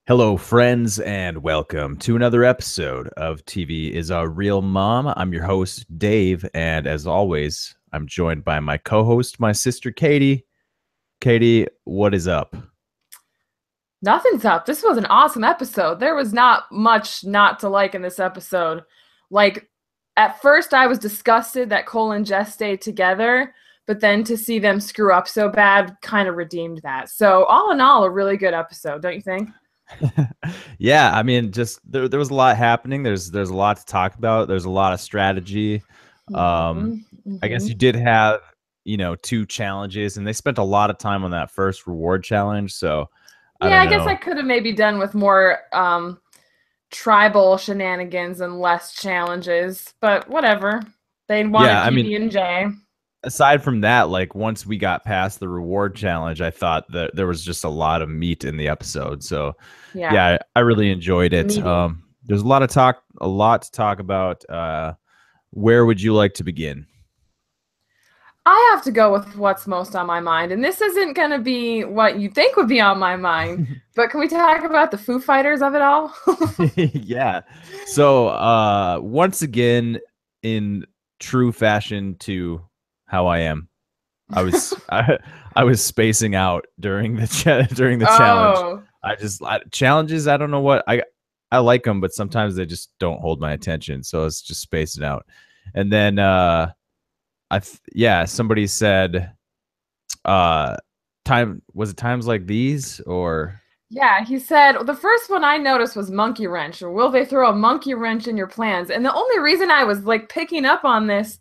Hello, friends, and welcome to another episode of TV is a Real Mom. I'm your host, Dave, and as always, I'm joined by my co-host, my sister, Catie. Catie, what is up? Nothing's up. This was an awesome episode. There was not much not to like in this episode. Like, at first I was disgusted that Cole and Jess stayed together, but then to see them screw up so bad kind of redeemed that. So all in all, a really good episode, don't you think? Yeah, I mean, just there was a lot happening. There's a lot to talk about. There's a lot of strategy. Mhm, I guess you mhm. did have, two challenges, and they spent a lot of time on that first reward challenge. So I Yeah, don't I guess I know. could have maybe done with more tribal shenanigans and less challenges, but whatever. They wanted Yeah, I mean, PB&J. aside from that, like once we got past the reward challenge, I thought that there was just a lot of meat in the episode. So Yeah, yeah, I really enjoyed it. meaty. There's a lot to talk about. Where would you like to begin? I have to go with what's most on my mind, and this isn't going to be what you think would be on my mind, but can we talk about the Foo Fighters of it all? Yeah. So once again, in true fashion to how I am, I was I was spacing out during the during the challenge. Oh, Challenges. I don't know what I like them, but sometimes they just don't hold my attention. So it's just spacing out. And then yeah, somebody said time was it times like these or yeah, he said the first one I noticed was monkey wrench, or will they throw a monkey wrench in your plans? And the only reason I was like picking up on this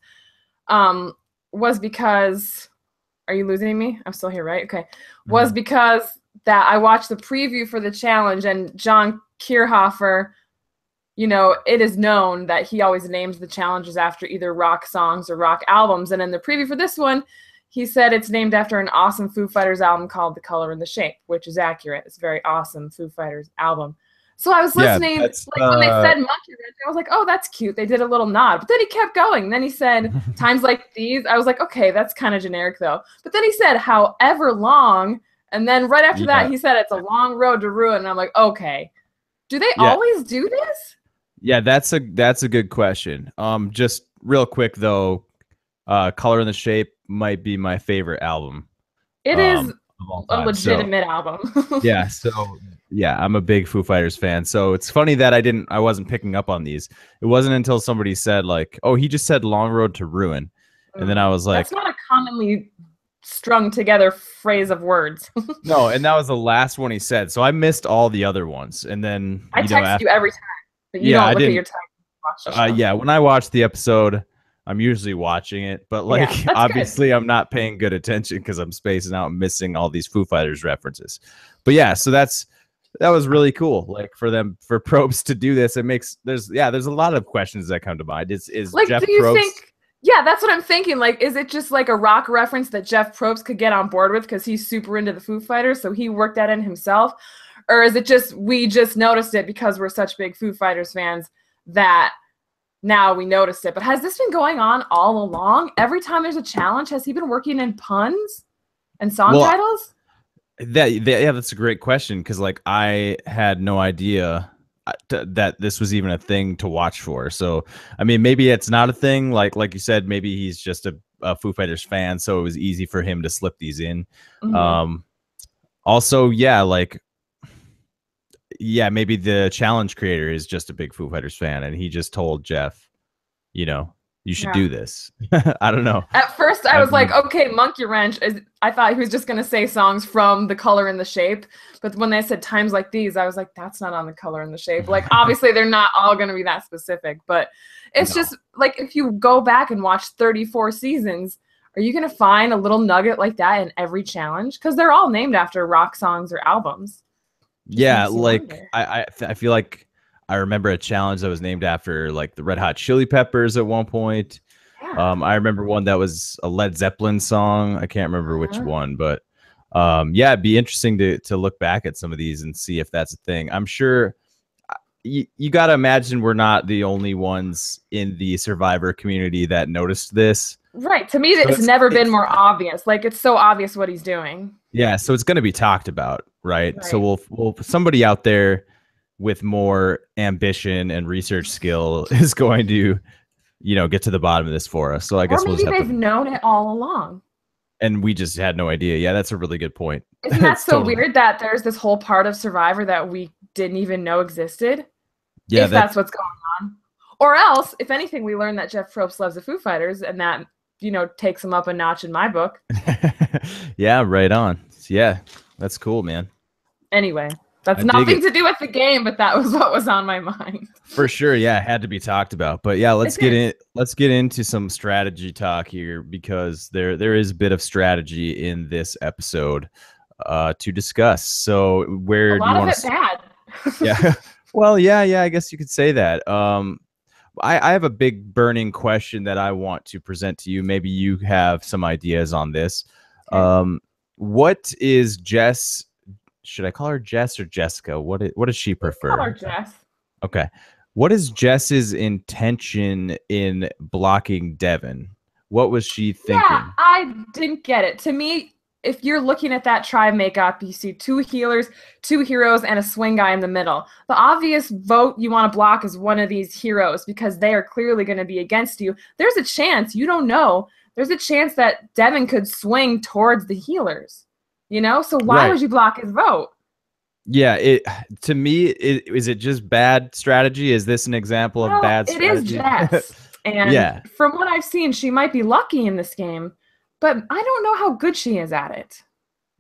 um was because are you losing me? I'm still here, right? Okay. Was Mhm. because that I watched the preview for the challenge and John Kierhofer, it is known that he always names the challenges after either rock songs or rock albums. And in the preview for this one, he said it's named after an awesome Foo Fighters album called The Color and the Shape, which is accurate. It's a very awesome Foo Fighters album. So I was Yeah, listening, that's like when they said monkey wrench, I was like, oh, that's cute. They did a little nod. But then he kept going. Then he said, times like these. I was like, okay, that's kind of generic though. But then he said, however long. And then right after that, yeah. he said, it's a long road to ruin. And I'm like, okay. Do they Yeah. always do this? Yeah, that's a good question. Just real quick though, Color and the Shape might be my favorite album It is of all a time. So legitimate album. yeah, yeah, I'm a big Foo Fighters fan. So it's funny that I wasn't picking up on these. It wasn't until somebody said like, "Oh, he just said Long Road to Ruin." And then I was That's like, not a commonly strung together phrase of words. "No," and that was the last one he said. So I missed all the other ones. And then, I text you after every time, but you yeah, don't I look at your didn't text and watch the show. yeah, when I watch the episode, I'm usually watching it, but like Yeah, that's good. obviously I'm not paying good attention because I'm spacing out and missing all these Foo Fighters references. But yeah, so that was really cool. Like for Probst to do this, there's a lot of questions that come to mind. Is Like, Jeff do you Probst? think? Yeah, that's what I'm thinking. Like, is it just like a rock reference that Jeff Probst could get on board with because he's super into the Foo Fighters, so he worked that in himself, or is it just we just noticed it because we're such big Foo Fighters fans that now we noticed it? But has this been going on all along? Every time there's a challenge, has he been working in puns and song Well, titles? yeah, that's a great question because like I had no idea that this was even a thing to watch for. So I mean, maybe it's not a thing. Like you said, maybe he's just a Foo Fighters fan, so it was easy for him to slip these in. Mm-hmm. Um, Also, yeah, like yeah, maybe the challenge creator is just a big Foo Fighters fan, and he just told Jeff, you know, you should Yeah. do this. I don't know. At first, I I was like, mean, okay, Monkey Wrench. I thought he was just going to say songs from The Color and the Shape. But when they said times like these, I was like, that's not on The Color and the Shape. Like, obviously, they're not all going to be that specific. But it's no. just like if you go back and watch 34 seasons, are you going to find a little nugget like that in every challenge? Because they're all named after rock songs or albums. Just Yeah, makes you like wonder. I feel like I remember a challenge that was named after like the Red Hot Chili Peppers at one point. Yeah. I remember one that was a Led Zeppelin song. I can't remember which Uh-huh. one, but yeah, it'd be interesting to look back at some of these and see if that's a thing. I'm sure you got to imagine we're not the only ones in the Survivor community that noticed this. Right. To me, So it's never been more obvious. Like, it's so obvious what he's doing. yeah, so it's going to be talked about. right? So Right. we'll somebody out there with more ambition and research skill is going to, get to the bottom of this for us. So I Or guess we'll maybe just have they've to, known it all along. and we just had no idea. Yeah, that's a really good point. Isn't that It's so totally, weird that there's this whole part of Survivor that we didn't even know existed? yeah, If that, that's what's going on. Or else, if anything, we learned that Jeff Probst loves the Foo Fighters, and that, takes him up a notch in my book. yeah, right on. Yeah, that's cool, man. Anyway, that's I dig nothing it. to do with the game, but that was what was on my mind. For sure, yeah, it had to be talked about. But yeah, It did. let's get into some strategy talk here because there is a bit of strategy in this episode to discuss. So A where do you lot of want it to bad. Yeah. Well, yeah, I guess you could say that. I have a big burning question that I want to present to you. Maybe you have some ideas on this. Okay. What is Jess? Should I call her Jess or Jessica? What does she Call her prefer? Jess. Okay. What is Jess's intention in blocking Devin? What was she Yeah, thinking? I didn't get it. To me, if you're looking at that tribe makeup, you see two healers, two heroes, and a swing guy in the middle. The obvious vote you want to block is one of these heroes because they are clearly going to be against you. There's a chance, you don't know, there's a chance that Devin could swing towards the healers. So why Right. would you block his vote? Yeah, to me, is it just bad strategy? Is this an example of Well, bad it is strategy? Jess. And Yeah. from what I've seen, she might be lucky in this game, but I don't know how good she is at it.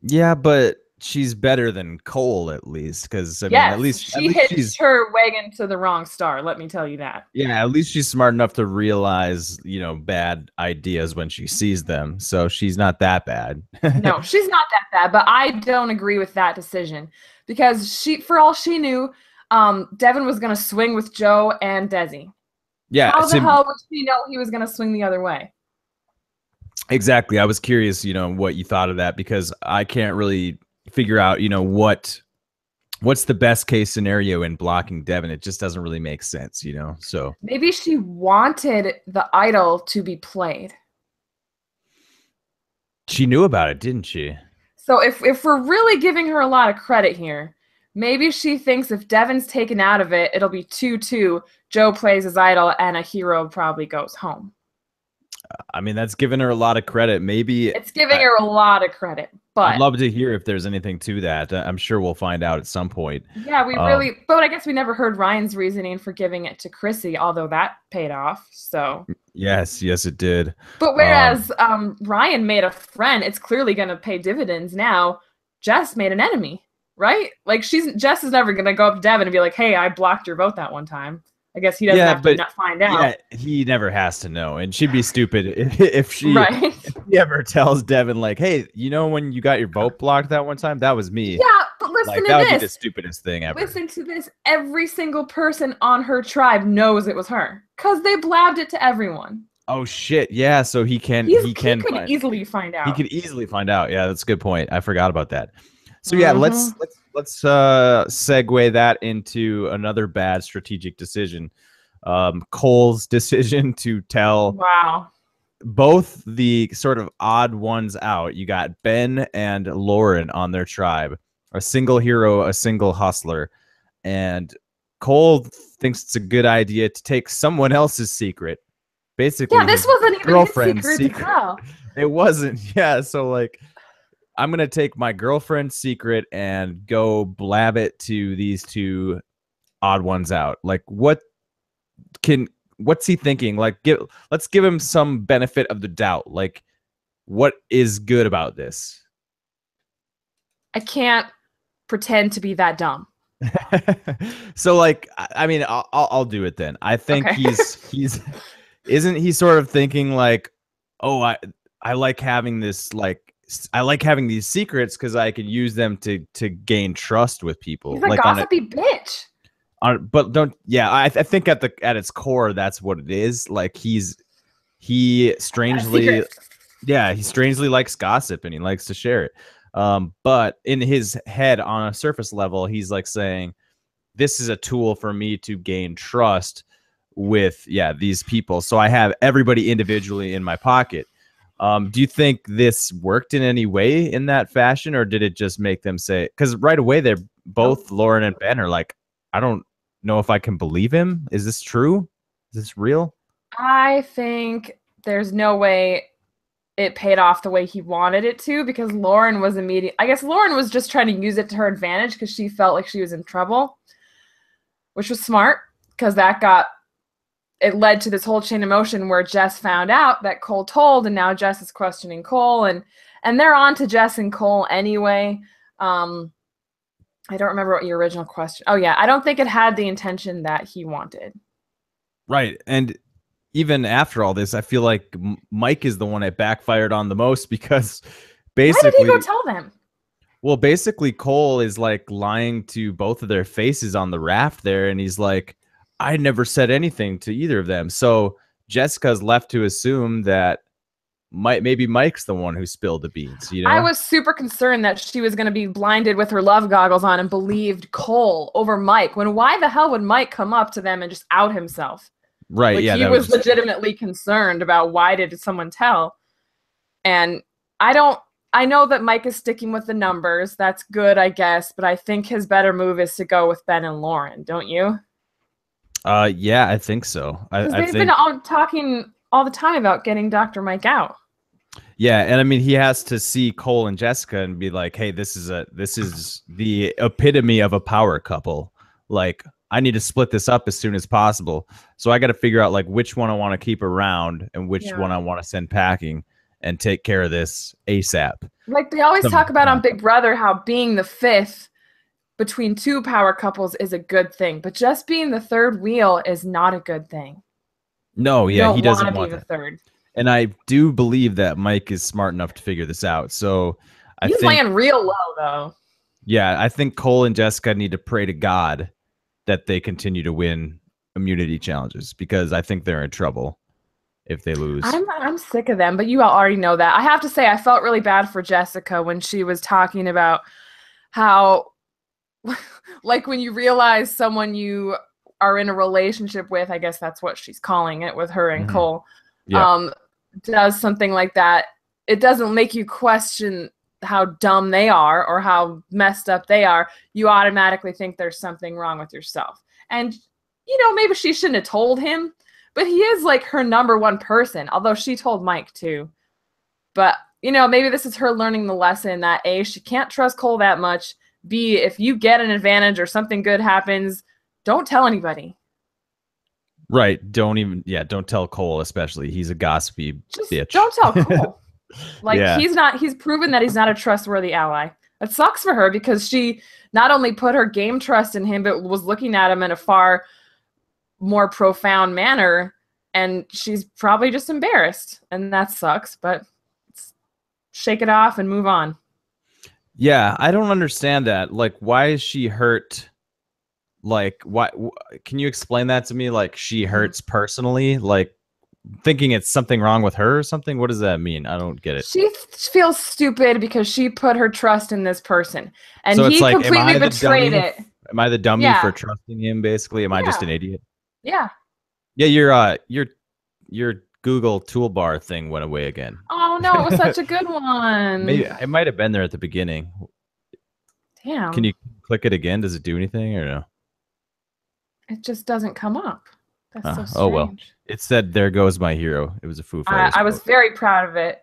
Yeah, but she's better than Cole at least, because I mean, Yes, at she least hitched her wagon to the wrong star, let me tell you that. at least she's smart enough to realize, bad ideas when she sees them. So she's not that bad. No, she's not that bad, but I don't agree with that decision because for all she knew, Devin was going to swing with Joe and Desi. Yeah, How the hell would she know he was going to swing the other way? exactly. I was curious, what you thought of that because I can't really figure out, what's the best case scenario in blocking Devin. It just doesn't really make sense, So Maybe she wanted the idol to be played. she knew about it, didn't she? So if we're really giving her a lot of credit here, maybe she thinks if Devin's taken out of it, it'll be 2-2. Joe plays his idol, and a hero probably goes home. I mean, that's giving her a lot of credit. Maybe it's giving her a lot of credit, but I'd love to hear if there's anything to that. I'm sure we'll find out at some point. Yeah, but I guess we never heard Ryan's reasoning for giving it to Chrissy, although that paid off. So yes, it did. But whereas Ryan made a friend, it's clearly going to pay dividends now. Jess made an enemy, right? Like Jess is never going to go up to Devin and be like, "Hey, I blocked your vote that one time." I guess he doesn't have to not find out. Yeah, he never has to know, and she'd be stupid if she ever tells Devin like, "Hey, when you got your vote blocked that one time, that was me." Yeah, but listen to that this. would be the stupidest thing ever. Listen to this. Every single person on her tribe knows it was her because they blabbed it to everyone. Oh shit! Yeah, so he could easily find out. He could easily find out. Yeah, that's a good point. I forgot about that. So yeah, let's segue that into another bad strategic decision. Cole's decision to tell both the sort of odd ones out. You got Ben and Lauren on their tribe, a single hero, a single hustler, and Cole thinks it's a good idea to take someone else's secret. Basically, yeah, this wasn't even girlfriend's his secret. It wasn't. Yeah, so like, I'm gonna take my girlfriend's secret and go blab it to these two odd ones out. Like, what's he thinking? Like, let's give him some benefit of the doubt. Like, what is good about this? I can't pretend to be that dumb. So, like, I mean, I'll do it then. I think he's isn't he sort of thinking like, oh, I like having this, like, I like having these secrets because I can use them to gain trust with people. He's a gossipy bitch. But I think at its core, that's what it is. Like he strangely likes gossip and he likes to share it. But in his head, on a surface level, he's like saying, this is a tool for me to gain trust with these people. So I have everybody individually in my pocket. Do you think this worked in any way in that fashion, or did it just make them say? Because right away they're both Lauren and Ben are like, I don't know if I can believe him. Is this true? Is this real? I think there's no way it paid off the way he wanted it to, because Lauren was immediate. I guess Lauren was just trying to use it to her advantage because she felt like she was in trouble, which was smart because it led to this whole chain of motion where Jess found out that Cole told, and now Jess is questioning Cole, and they're on to Jess and Cole anyway. I don't remember what your original question. Oh yeah, I don't think it had the intention that he wanted. Right. And even after all this, I feel like Mike is the one that backfired on the most because basically, why did he go tell them? Well, basically Cole is like lying to both of their faces on the raft there, and he's like, I never said anything to either of them. So Jessica's left to assume that maybe Mike's the one who spilled the beans, you know? I was super concerned that she was going to be blinded with her love goggles on and believed Cole over Mike, when why the hell would Mike come up to them and just out himself? Right, like, yeah. He was legitimately concerned about why did someone tell. And I know that Mike is sticking with the numbers. That's good, I guess. But I think his better move is to go with Ben and Lauren, don't you? Yeah, I think so. They've been talking all the time about getting Dr. Mike out. Yeah, and I mean, he has to see Cole and Jessica and be like, "Hey, this is the epitome of a power couple. Like, I need to split this up as soon as possible. So I got to figure out like which one I want to keep around and which one I want to send packing and take care of this ASAP." Like they always talk about on Big Brother how being the fifth between two power couples is a good thing, but just being the third wheel is not a good thing. No, yeah, he doesn't want to be the third. And I do believe that Mike is smart enough to figure this out. So he's laying real low, though. Yeah, I think Cole and Jessica need to pray to God that they continue to win immunity challenges, because I think they're in trouble if they lose. I'm sick of them, but you all already know that. I have to say, I felt really bad for Jessica when she was talking about how, like, when you realize someone you are in a relationship with, I guess that's what she's calling it with her and Cole, does something like that, it doesn't make you question how dumb they are or how messed up they are. You automatically think there's something wrong with yourself. And, you know, maybe she shouldn't have told him, but he is like her number one person, although she told Mike too. But, you know, maybe this is her learning the lesson that A, she can't trust Cole that much. B, if you get an advantage or something good happens, don't tell anybody. Right. Don't tell Cole, especially. He's a gossipy bitch. Don't tell Cole. He's proven that he's not a trustworthy ally. It sucks for her because she not only put her game trust in him, but was looking at him in a far more profound manner. And she's probably just embarrassed. And that sucks, but shake it off and move on. Yeah, I don't understand that. Like, why is she hurt? Like, why? Can you explain that to me? Like, she hurts personally, like thinking it's something wrong with her or something. What does that mean? I don't get it. She feels stupid because she put her trust in this person, and so he like, completely betrayed it. Am I the dummy for trusting him? Basically, am I just an idiot? Yeah. Yeah, your Google toolbar thing went away again. Oh no, it was such a good one. Maybe it might have been there at the beginning. Damn. Can you click it again? Does it do anything or no? It just doesn't come up. That's so strange. Oh well. It said, "There goes my hero." It was a Foo Fighters. I was very proud of it.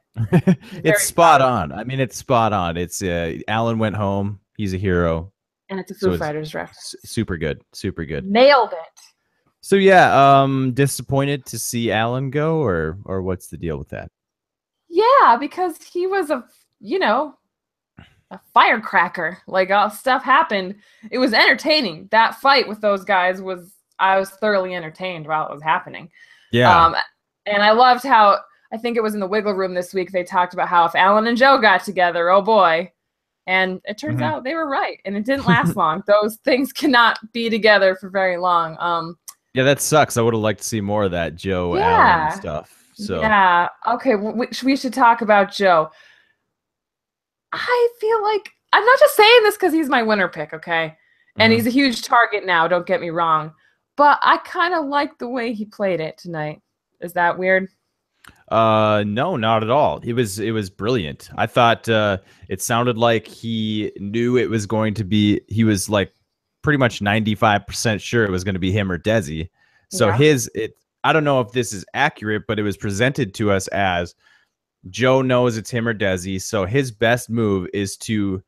It's spot on. I mean, it's spot on. It's Alan went home. He's a hero. And it's a Foo Fighters reference. Super good. Super good. Nailed it. So yeah, disappointed to see Alan go, or what's the deal with that? Yeah, because he was a firecracker. Like, stuff happened. It was entertaining. That fight with those guys I was thoroughly entertained while it was happening. Yeah. And I loved how, I think it was in the Wiggle Room this week, they talked about how if Alan and Joe got together, oh boy. And it turns out they were right. And it didn't last long. Those things cannot be together for very long. Yeah, that sucks. I would have liked to see more of that Joe Alan stuff. So yeah. Okay, we should talk about Joe. I feel like, I'm not just saying this because he's my winner pick, okay? And he's a huge target now, don't get me wrong. But I kind of like the way he played it tonight. Is that weird? No, not at all. It was brilliant. I thought it sounded like he knew it was going to be. He was like pretty much 95% sure it was going to be him or Desi. So Yeah. his it. I don't know if this is accurate, but it was presented to us as Joe knows it's him or Desi. So his best move is to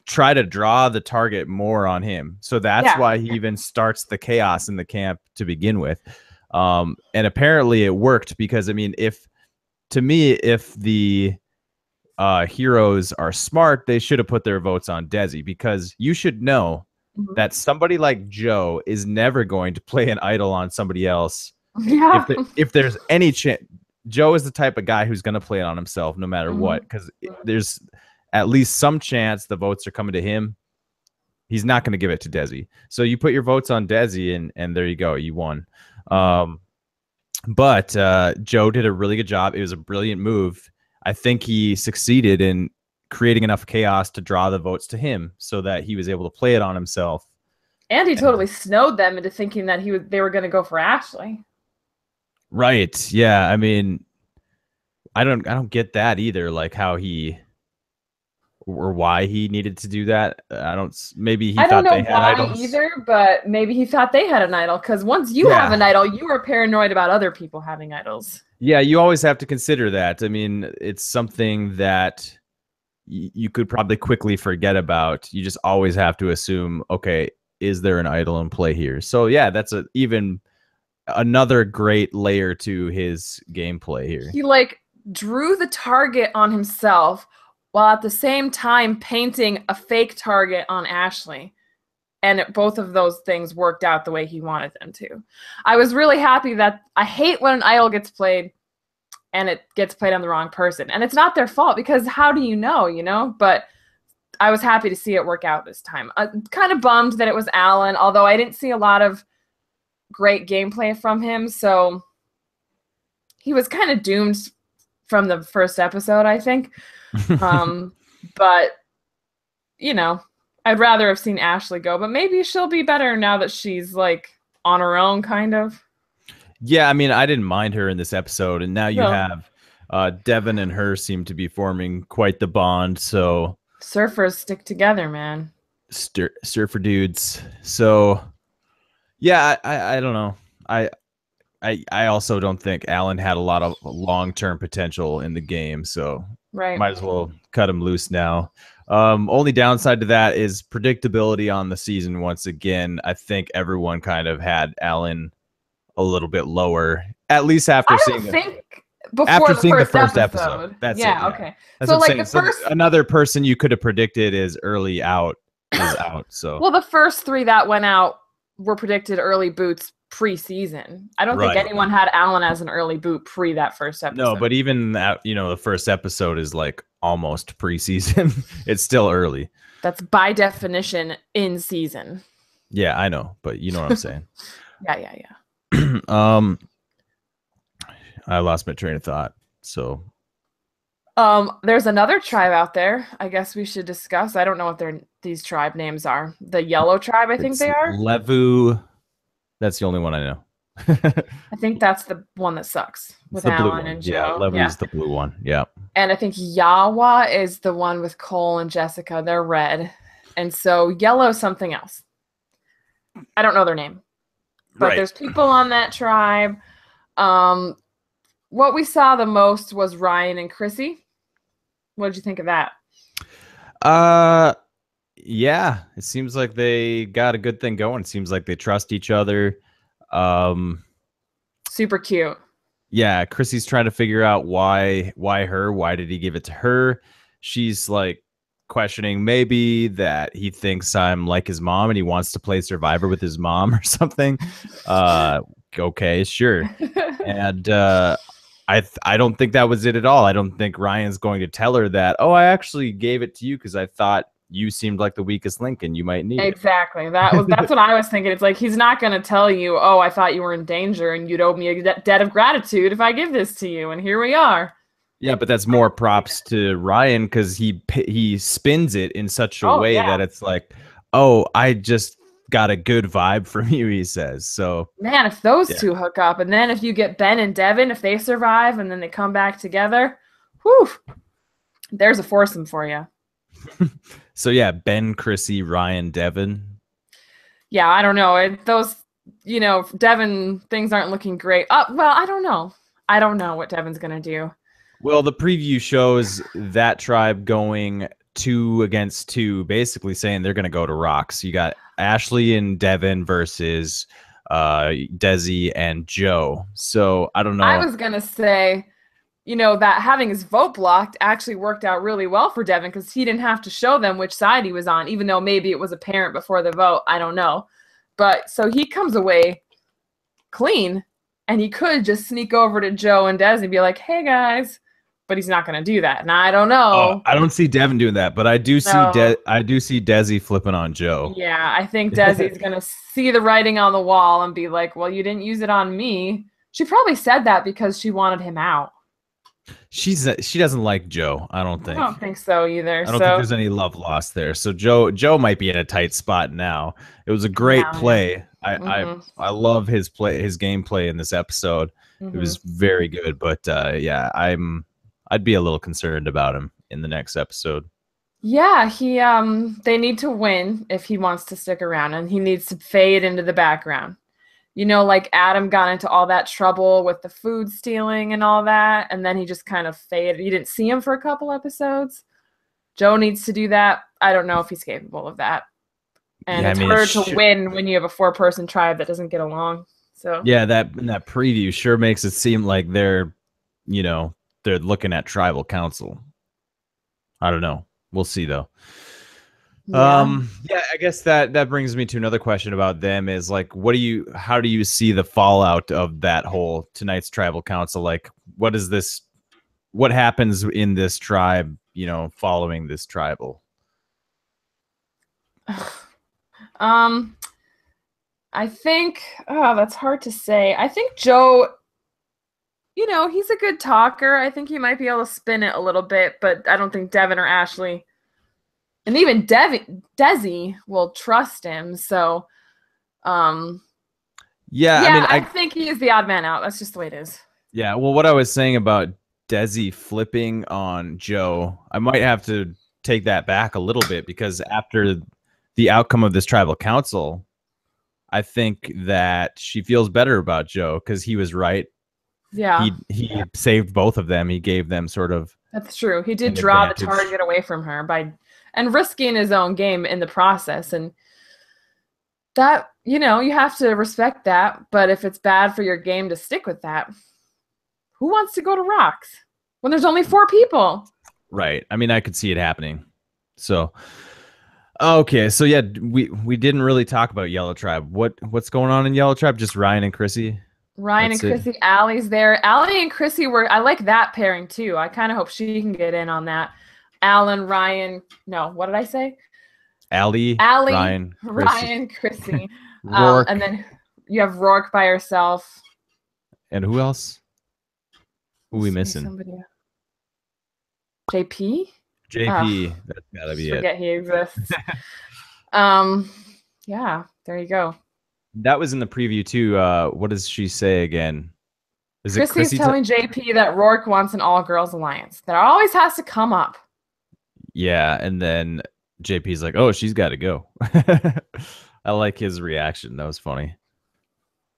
try to draw the target more on him. So that's Yeah. why he even starts the chaos in the camp to begin with. And apparently it worked because I mean, if to me, if the heroes are smart, they should have put their votes on Desi because you should know Mhm. that somebody like Joe is never going to play an idol on somebody else. Yeah. If there's any chance, Joe is the type of guy who's going to play it on himself no matter what Mhm. because there's at least some chance the votes are coming to him. He's not going to give it to Desi. So you put your votes on Desi, and there you go. You won. But Joe did a really good job. It was a brilliant move. I think he succeeded in creating enough chaos to draw the votes to him so that he was able to play it on himself. And he And, totally snowed them into thinking that they were going to go for Ashley. right. Yeah. I mean, I don't get that either. Like how he or why he needed to do that. I don't. Maybe he I don't thought know they had why idols. either, but maybe he thought they had an idol because once you have an Yeah. idol, you are paranoid about other people having idols. Yeah. You always have to consider that. I mean, it's something that you could probably quickly forget about. You just always have to assume, okay, is there an idol in play here? So yeah, that's even another great layer to his gameplay here. He like drew the target on himself while at the same time painting a fake target on Ashley. And both of those things worked out the way he wanted them to. I was really happy that I hate when an idol gets played and it gets played on the wrong person. And it's not their fault because how do you know, you know? But I was happy to see it work out this time. Kind of bummed that it was Alan, although I didn't see a lot of great gameplay from him. So he was kind of doomed from the first episode, I think. But, you know, I'd rather have seen Ashley go, but maybe she'll be better now that she's like on her own, kind of. Yeah, I mean, I didn't mind her in this episode, and now you No. have Devin and her seem to be forming quite the bond. So Surfers stick together, man. surfer dudes. So yeah, I don't know. I also don't think Alan had a lot of long-term potential in the game, so Right. might as well cut him loose now. Only downside to that is predictability on the season. Once again, I think everyone kind of had Alan a little bit lower, at least after I don't seeing think before after the seeing the first first episode. episode. That's it. Yeah, Yeah, okay. that's So what I'm like saying. the So first another person you could have predicted is early out is out. So well, the first three that went out were predicted early boots pre-season. I don't think right. anyone had Alan as an early boot pre that first No, episode. but even that, the first episode is like almost preseason. It's still early. That's by definition in season. Yeah, I know, but you know what I'm saying. Yeah. I lost my train of thought. So There's another tribe out there. I guess we should discuss. I don't know what these tribe names are. The Yellow Tribe, I think it's they are. Levu. That's the only one I know. I think that's the one that sucks It's with the blue Alan one. and Yeah, Joe. Yeah. Levu's the blue one. Yeah. And I think Yawa is the one with Cole and Jessica. They're red. And so Yellow's something else. I don't know their name. But Right. there's people on that tribe. What we saw the most was Ryan and Chrissy. What did you think of that? Yeah, it seems like they got a good thing going. It seems like they trust each other. Super cute. Yeah, Chrissy's trying to figure out why her? Why did he give it to her? She's like questioning maybe that he thinks I'm like his mom and he wants to play Survivor with his mom or something. Okay, sure. And I don't think that was it at all. I don't think Ryan's going to tell her that, oh, I actually gave it to you because I thought you seemed like the weakest link and you might need it. Exactly. That's what I was thinking. It's like he's not going to tell you, "Oh, I thought you were in danger and you'd owe me a debt of gratitude if I give this to you." And here we are. Yeah, but that's more props to Ryan because he spins it in such a way Yeah. that it's like, oh, I just got a good vibe from you, he says. So Man, if those yeah. two hook up, and then if you get Ben and Devin, if they survive and then they come back together, whew, there's a foursome for you. So yeah, Ben, Chrissy, Ryan, Devin. Yeah, I don't know. Those, Devin, things aren't looking great. Well, I don't know. I don't know what Devin's going to do. Well, the preview shows that tribe going 2 against 2, basically saying they're going to go to rocks. You got Ashley and Devin versus Desi and Joe. So I don't know. I was going to say, that having his vote blocked actually worked out really well for Devin because he didn't have to show them which side he was on, even though maybe it was apparent before the vote. I don't know. But so he comes away clean, and he could just sneak over to Joe and Desi and be like, hey, guys. But he's not going to do that. And I don't know. I don't see Devin doing that, but I do see No. I do see Desi flipping on Joe. Yeah, I think Desi's going to see the writing on the wall and be like, well, you didn't use it on me. She probably said that because she wanted him out. She doesn't like Joe, I don't think. I don't think so either. I don't think there's any love lost there. So Joe might be in a tight spot now. It was a great play. I love his gameplay in this episode. It was very good, but yeah, I'd be a little concerned about him in the next episode. Yeah, they need to win if he wants to stick around, and he needs to fade into the background. Like Adam got into all that trouble with the food stealing and all that, and then he just kind of faded. You didn't see him for a couple episodes. Joe needs to do that. I don't know if he's capable of that. And it's hard to win when you have a 4-person tribe that doesn't get along. So yeah, that preview sure makes it seem like they're looking at tribal council. I don't know. We'll see though. Yeah, I guess that brings me to another question about them is like, how do you see the fallout of that whole tonight's tribal council? Like, what happens in this tribe, following this tribal? I think, that's hard to say. I think Joe, he's a good talker. I think he might be able to spin it a little bit, but I don't think Devin or Ashley, and even Desi will trust him. So, yeah, I mean, I think he is the odd man out. That's just the way it is. Yeah, well, what I was saying about Desi flipping on Joe, I might have to take that back a little bit, because after the outcome of this tribal council, I think that she feels better about Joe because he was right. Yeah. He saved both of them. He gave them sort of. That's true. He did draw the target away from her and risking his own game in the process. And that, you have to respect that. But if it's bad for your game to stick with that, who wants to go to rocks when there's only 4 people? Right. I mean, I could see it happening. So, okay. So yeah, we didn't really talk about Yellow Tribe. What's going on in Yellow Tribe? Just Ryan and Chrissy? Ryan and Chrissy. Allie's there. Allie and Chrissy I like that pairing too. I kind of hope she can get in on that. Alan, Ryan. No, what did I say? Allie, Ryan, Chrissy. And then you have Rourke by herself. And who else? Who are we missing? Somebody. JP? JP. That's gotta be it. Forget he exists. Yeah, there you go. That was in the preview too. What does she say again? Is it Chrissy's telling JP that Rourke wants an all-girls alliance. That always has to come up. Yeah, and then JP's like, "Oh, she's got to go." I like his reaction. That was funny.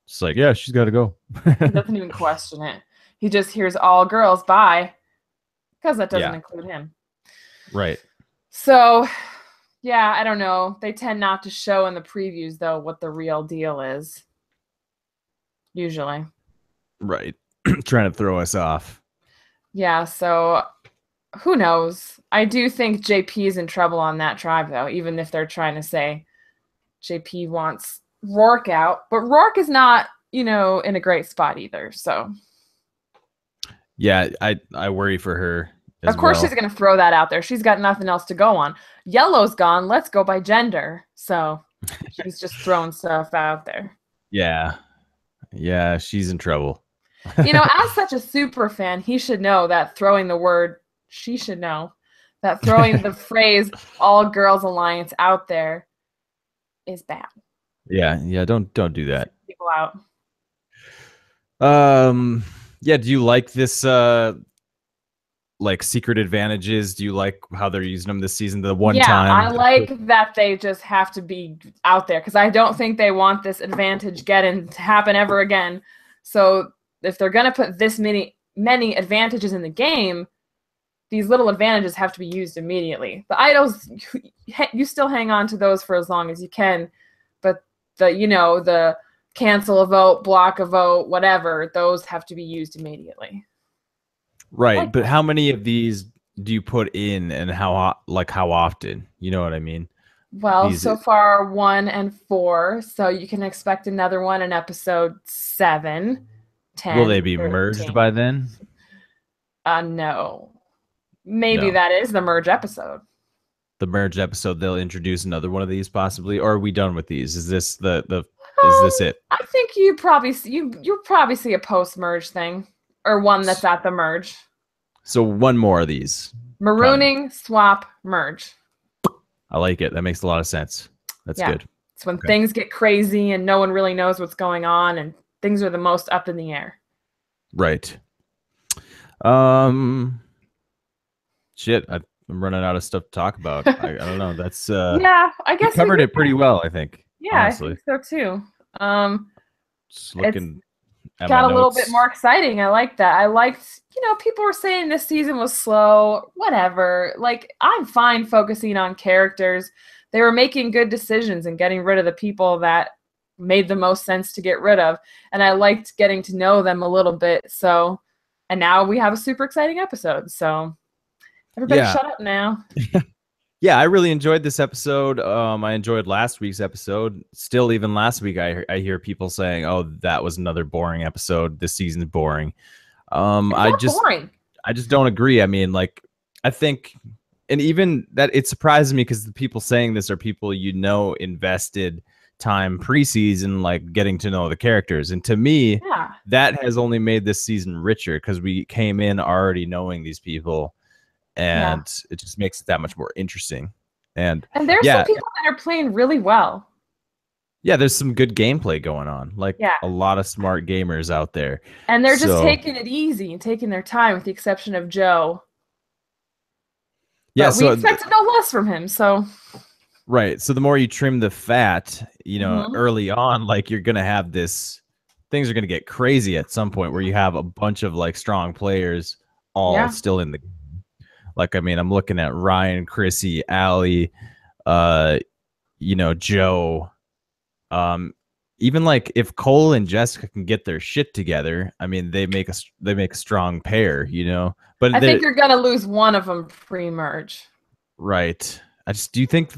It's like, yeah, she's got to go. He doesn't even question it. He just hears all girls, bye, because that doesn't include him. Right. So, yeah, I don't know. They tend not to show in the previews, though, what the real deal is. Usually. Right. Trying to throw us off. Yeah, so who knows? I do think JP is in trouble on that tribe, though, even if they're trying to say JP wants Rourke out. But Rourke is not, in a great spot either, so. Yeah, I worry for her. Of course she's going to throw that out there. She's got nothing else to go on. Yellow's gone. Let's go by gender. So she's just throwing stuff out there. Yeah. Yeah, she's in trouble. As such a super fan, he should know that she should know that throwing the phrase all girls alliance out there is bad. Yeah, don't do that. People out. Um, yeah, do you like this like secret advantages? Do you like how they're using them this season? The one Yeah, I time. like that they just have to be out there because I don't think they want this advantage getting to happen ever again. So if they're gonna put this many advantages in the game, these little advantages have to be used immediately. The idols, you still hang on to those for as long as you can, but the cancel a vote, block a vote, whatever, those have to be used immediately. Right, Like but that. how many of these do you put in, and how often? You know what I mean? Well, These so far 1 and 4, so you can expect another one in episode 7, will they 10, be merged 13. by then? No. Maybe No. that is the merge episode. The merged episode, they'll introduce another one of these possibly, or are we done with these? Is this the is this it? I think you'll probably see a post merge thing or one that's at the merge. So one more of these coming. Marooning, swap, merge. I like it. That makes a lot of sense. That's Yeah. good. It's when Okay. things get crazy and no one really knows what's going on and things are the most up in the air. Right. Um shit, I'm running out of stuff to talk about. I don't know. That's Yeah, I we guess we covered did. it pretty well, I think. Yeah, I Honestly. think so too. Um, Just it's looking at my got a little bit notes. more exciting. I like that. I liked, people were saying this season was slow, whatever. Like, I'm fine focusing on characters. They were making good decisions and getting rid of the people that made the most sense to get rid of. And I liked getting to know them a little bit. So, and now we have a super exciting episode. So, everybody Yeah. shut up now. Yeah, I really enjoyed this episode. I enjoyed last week's episode. Still, even last week, I hear people saying, "Oh, that was another boring episode. This season's boring." Um, It's I not just, boring. I just don't agree. I mean, like, I think, and even that it surprises me because the people saying this are people invested time preseason, like getting to know the characters, and to me, Yeah. that has only made this season richer because we came in already knowing these people Yeah. and it just makes it that much more interesting. And And there's some yeah, people that are playing really well. yeah, there's some good gameplay going on. Like Yeah. a lot of smart gamers out there. And they're just So taking it easy and taking their time, with the exception of Joe. yeah, But we expected no less from him. So, right. So the more you trim the fat, mhm. early on, like you're gonna have this things are gonna get crazy at some point where you have a bunch of like strong players all Yeah, still in the like I mean, I'm looking at Ryan, Chrissy, Allie, uh, Joe. Um, even like if Cole and Jessica can get their shit together, I mean, they make a strong pair, But I think they you're gonna lose one of them pre-merge. right. Do you think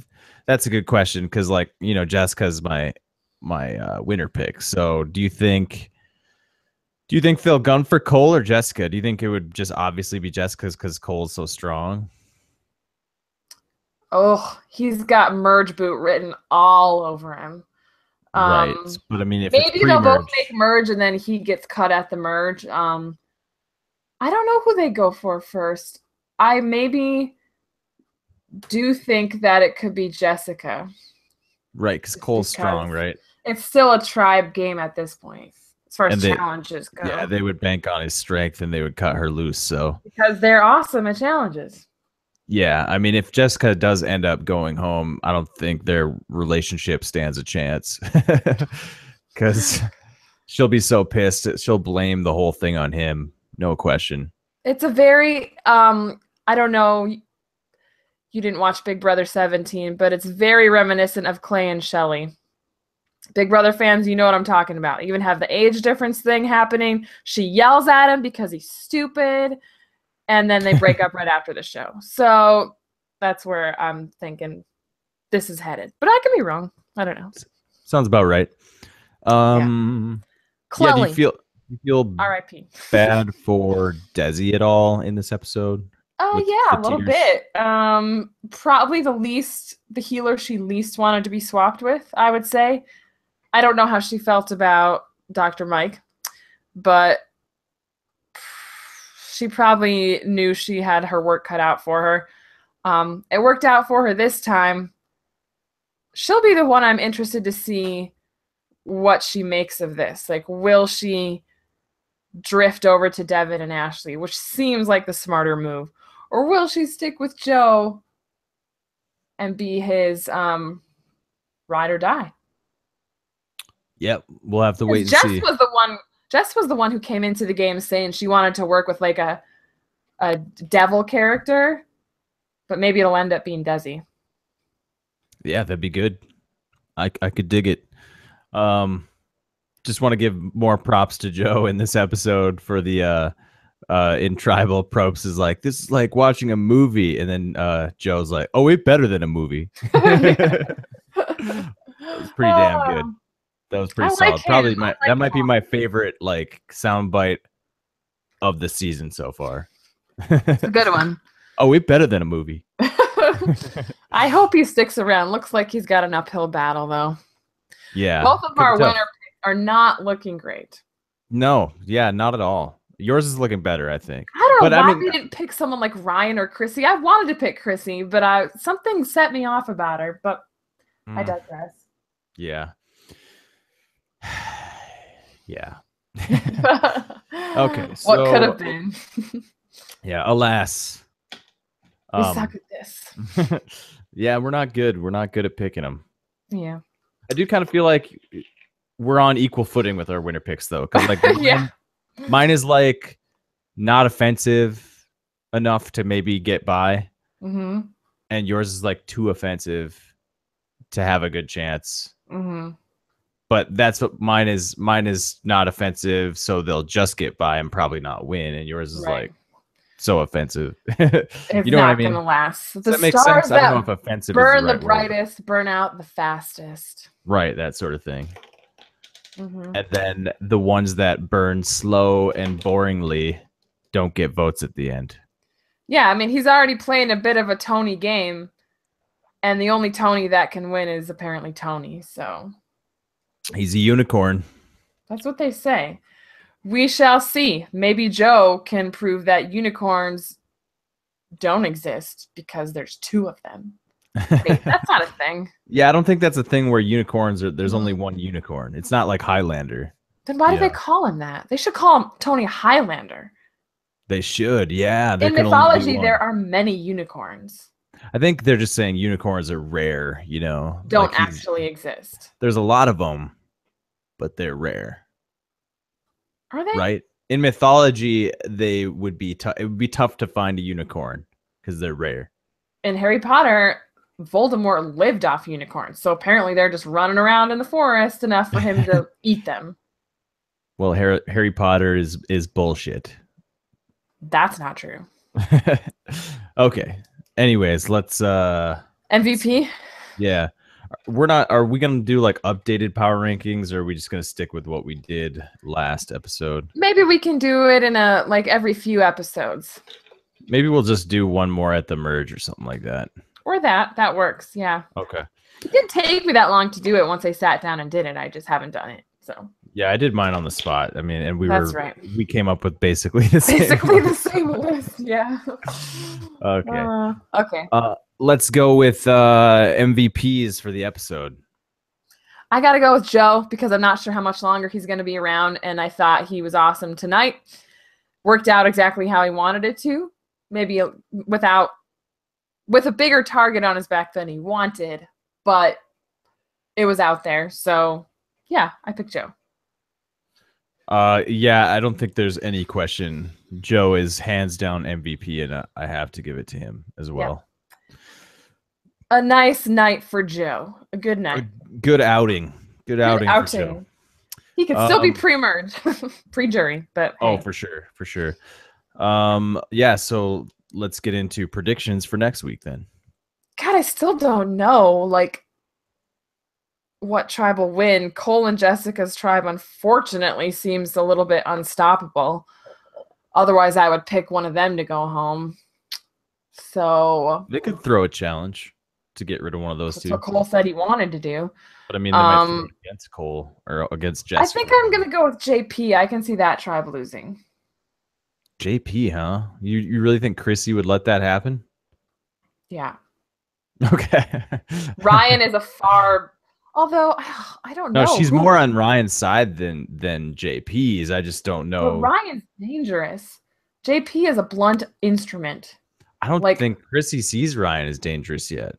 that's a good question? Because like Jessica's my winner pick. So do you think they'll gun for Cole or Jessica? Do you think it would just obviously be Jessica's because Cole's so strong? Oh, he's got merge boot written all over him. Right. Um, But I mean, if it's Maybe they'll both make pre-merge, merge and then he gets cut at the merge. I don't know who they go for first. I maybe do think that it could be Jessica, right? Because just Cole's because strong, right? it's still a tribe game at this point, as far as And challenges yeah, go, they would bank on his strength and they would cut her loose. So because they're awesome at challenges. yeah, I mean, if Jessica does end up going home, I don't think their relationship stands a chance because she'll be so pissed. She'll blame the whole thing on him, no question. It's a very I don't know, you didn't watch Big Brother 17, but it's very reminiscent of Clay and Shelly. Big Brother fans, you know what I'm talking about. Even have the age difference thing happening. She yells at him because he's stupid, and then they break up right after the show. So that's where I'm thinking this is headed. But I could be wrong. I don't know. Sounds about right. Yeah. Yeah. Do you Chloe, feel R.I.P. bad for Desi at all in this episode with Oh the yeah, a little tears? bit. Probably the healer she least wanted to be swapped with, I would say. I don't know how she felt about Dr. Mike, but she probably knew she had her work cut out for her. It worked out for her this time. she'll be the one I'm interested to see what she makes of this. Like, will she drift over to Devin and Ashley, which seems like the smarter move, or will she stick with Joe and be his ride or die? Yep, we'll have to wait and Jess see. Jess was the one who came into the game saying she wanted to work with like a devil character, but maybe it'll end up being Desi. Yeah, that'd be good. I could dig it. Just want to give more props to Joe in this episode for the in Tribal. Probst is like, this is like watching a movie, and then Joe's like, oh, it's better than a movie. That was pretty damn good. That was pretty solid. Probably that might be my favorite like soundbite of the season so far. It's a good one. Oh, it's better than a movie. I hope he sticks around. Looks like he's got an uphill battle though. Yeah. Both of our winner picks are not looking great. No, yeah, not at all. Yours is looking better, I think. I don't know why we didn't pick someone like Ryan or Chrissy. I wanted to pick Chrissy, but something set me off about her, but I digress. Yeah. Yeah. Okay. So, what could have been? Yeah, alas. We suck at this. Yeah, we're not good. We're not good at picking them. Yeah. I do kind of feel like we're on equal footing with our winner picks, though. Because like mine is like not offensive enough to maybe get by. Mm-hmm. And yours is like too offensive to have a good chance. Mm-hmm. But that's what mine is. Mine is not offensive, so they'll just get by and probably not win. And yours is like so offensive. It's not gonna last. The stars that I don't know if offensive burn is the brightest, burn out the fastest. Right, that sort of thing. Mm-hmm. And then the ones that burn slow and boringly don't get votes at the end. Yeah, I mean, he's already playing a bit of a Tony game, and the only Tony that can win is apparently Tony, so... He's a unicorn. That's what they say. We shall see. Maybe Joe can prove that unicorns don't exist because there's two of them. Wait, that's not a thing. Yeah, I don't think that's a thing where unicorns are. There's only one unicorn. It's not like Highlander. Then why do they call him that? They should call him Tony Highlander. They should, yeah. In mythology, there are many unicorns. I think they're just saying unicorns are rare, you know. Don't like actually exist. There's a lot of them, but they're rare. Are they? Right? In mythology, they would be it would be tough to find a unicorn because they're rare. In Harry Potter, Voldemort lived off unicorns, so apparently they're just running around in the forest enough for him to eat them. Well, Harry Potter is bullshit. That's not true. Okay. Anyways, let's MVP? Yeah. Are we gonna do like updated power rankings, or are we just gonna stick with what we did last episode? Maybe we can do it in every few episodes. Maybe we'll just do one more at the merge or something like that. Or that works, yeah. Okay. It didn't take me that long to do it once I sat down and did it. I just haven't done it. So yeah, I did mine on the spot. I mean, and we came up with basically the same list. Yeah. Okay. Okay. Let's go with MVPs for the episode. I got to go with Joe because I'm not sure how much longer he's going to be around, and I thought he was awesome tonight. Worked out exactly how he wanted it to. Maybe with a bigger target on his back than he wanted, but it was out there. So, yeah, I picked Joe. Yeah, I don't think there's any question. Joe is hands down MVP, and I have to give it to him as well. Yeah. A nice night for Joe. A good night. Good outing. Good outing for Joe. He could still be pre-merge, pre-jury, but hey. For sure. Yeah, so let's get into predictions for next week then. God, I still don't know what tribe will win. Cole and Jessica's tribe unfortunately seems a little bit unstoppable. Otherwise, I would pick one of them to go home. So they could throw a challenge to get rid of one of those two. That's what Cole said he wanted to do. But I mean, they might throw it against Cole or against Jessica. I think I'm going to go with JP. I can see that tribe losing. JP, huh? You really think Chrissy would let that happen? Yeah. Okay. Ryan is a far, although I don't No, know she's who, more on Ryan's side than JP's. I just don't but know. Ryan's dangerous. JP is a blunt instrument. I don't Like, think Chrissy sees Ryan as dangerous yet.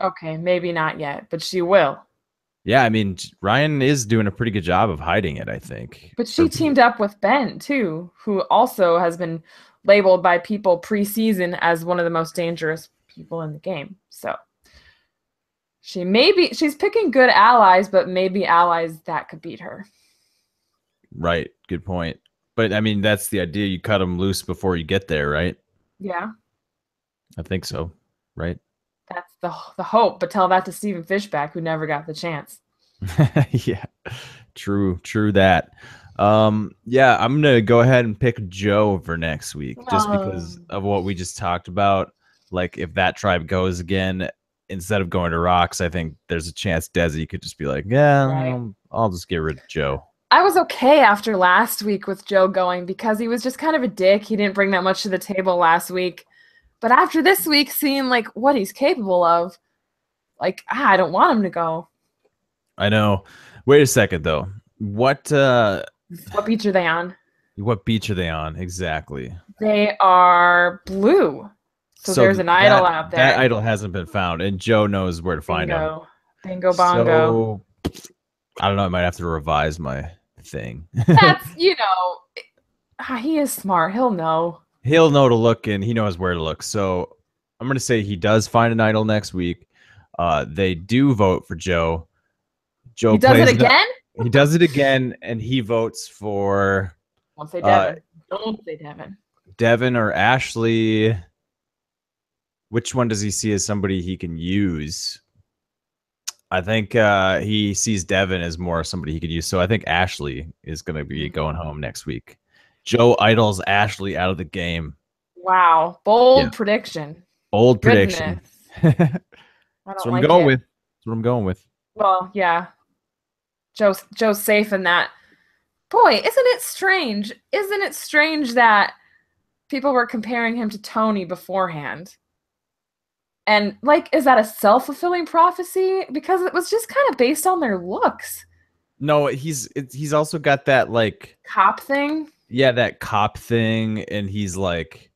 okay, maybe not yet, but she will. Yeah, I mean, Ryan is doing a pretty good job of hiding it, I think. But she teamed up with Ben too, who also has been labeled by people preseason as one of the most dangerous people in the game. So she's picking good allies, but maybe allies that could beat her. Right, good point. But I mean, that's the idea. You cut them loose before you get there, right? Yeah, I think so, right? that's the hope. But tell that to Stephen Fishback, who never got the chance. Yeah, true that. Yeah, I'm gonna go ahead and pick Joe for next week, just because of what we just talked about. Like, if that tribe goes again, instead of going to rocks, I think there's a chance Desi could just be like, yeah, Right. I'll just get rid of Joe. I was okay after last week with Joe going because he was just kind of a dick. He didn't bring that much to the table last week. But after this week, seeing like what he's capable of, like I don't want him to go. I know. Wait a second though. What beach are they on? What beach are they on exactly? They are blue. So there's an idol out that there. idol hasn't been found, and Joe knows where to find him. Bingo. Bingo bongo. So I don't know. I might have to revise my thing. That's, he is smart. He'll know. He'll know to look, and he knows where to look. So I'm gonna say he does find an idol next week. They do vote for Joe. Joe He does plays it again? He does it again, and he votes for Don't say Devin. Don't say Devin. Devin or Ashley. Which one does he see as somebody he can use? I think he sees Devin as more somebody he could use. So I think Ashley is going to be going home next week. Joe idols Ashley out of the game. Wow. Bold prediction. Bold prediction. That's what I'm going with. That's what I'm going with. Well, yeah. Joe's safe in that. Boy, isn't it strange? Isn't it strange that people were comparing him to Tony beforehand? And like, is that a self-fulfilling prophecy? Because it was just kind of based on their looks. No, he's also got that like Cop thing. Yeah, that cop thing, and he's like,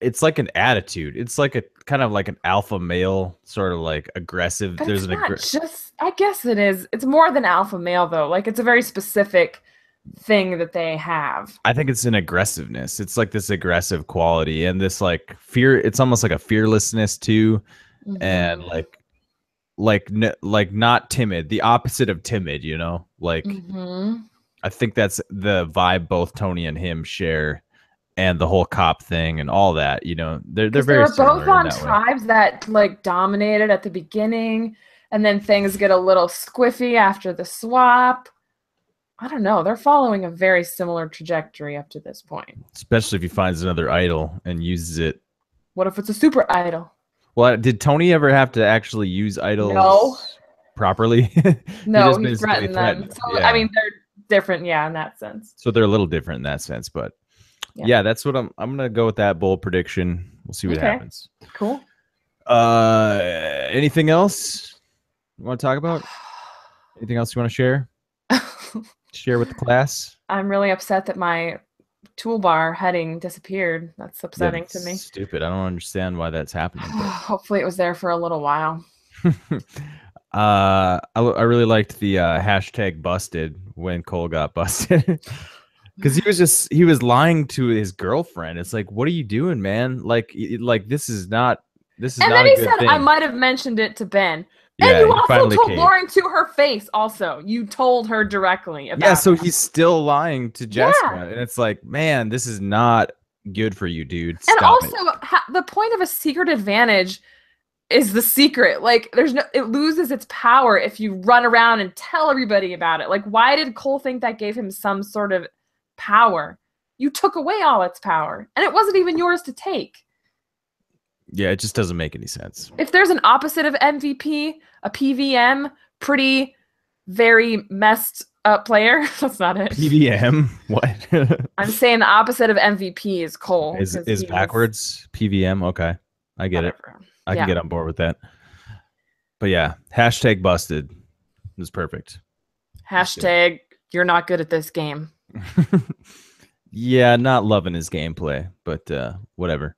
it's like an attitude. It's like a kind of like an alpha male, sort of like aggressive. But it's not just. I guess it is. It's more than alpha male though. Like it's a very specific thing that they have. I think it's an aggressiveness. It's like this aggressive quality and this like fear. It's almost like a fearlessness too, and like not timid. The opposite of timid, you know. Like I think that's the vibe both Tony and him share, and the whole cop thing and all that. You know, they're very both on tribes that like dominated at the beginning, and then things get a little squiffy after the swap. I don't know. They're following a very similar trajectory up to this point. Especially if he finds another idol and uses it. What if it's a super idol? Well, did Tony ever have to actually use idols properly? No, he threatened them. So, yeah. I mean, they're different, in that sense. So they're a little different in that sense, but yeah, that's what I'm gonna go with that bold prediction. We'll see what happens. Cool. Anything else you want to talk about? Anything else you want to share? Share with the class? I'm really upset that my toolbar heading disappeared. That's upsetting to me. Stupid. I don't understand why that's happening. Hopefully it was there for a little while. I really liked the hashtag busted when Cole got busted. Because he was lying to his girlfriend. It's like, what are you doing, man? Like this is not and then he said, I might have mentioned it to Ben. And you also told Lauren to her face also. You told her directly about so he's still lying to Jessica. And it's like, man, this is not good for you, dude. Stop and also, the point of a secret advantage is the secret. Like, it loses its power if you run around and tell everybody about it. Like, why did Cole think that gave him some sort of power? You took away all its power. And it wasn't even yours to take. Yeah, it just doesn't make any sense. If there's an opposite of MVP, a PVM, pretty, very messed up player. That's not it. PVM? What? I'm saying the opposite of MVP is Cole. Is backwards PVM? Okay, I get it. I can get on board with that. But yeah, hashtag busted was perfect. Hashtag you're not good at this game. Yeah, not loving his gameplay, but whatever.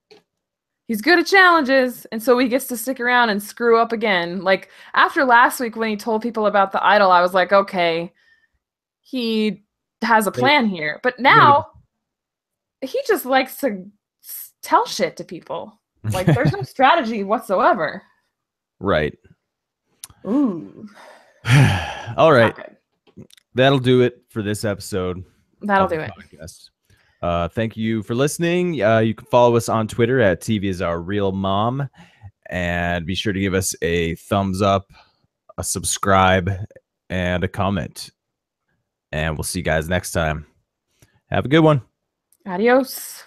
He's good at challenges, and so he gets to stick around and screw up again. Like after last week when he told people about the idol, I was like, okay, he has a plan here. But now he just likes to tell shit to people. Like there's no strategy whatsoever. Right. Ooh. All right. That'll do it for this episode. That'll do it. Podcast. Thank you for listening. You can follow us on Twitter at TV is our real mom, and be sure to give us a thumbs up, a subscribe, and a comment. And we'll see you guys next time. Have a good one. Adios.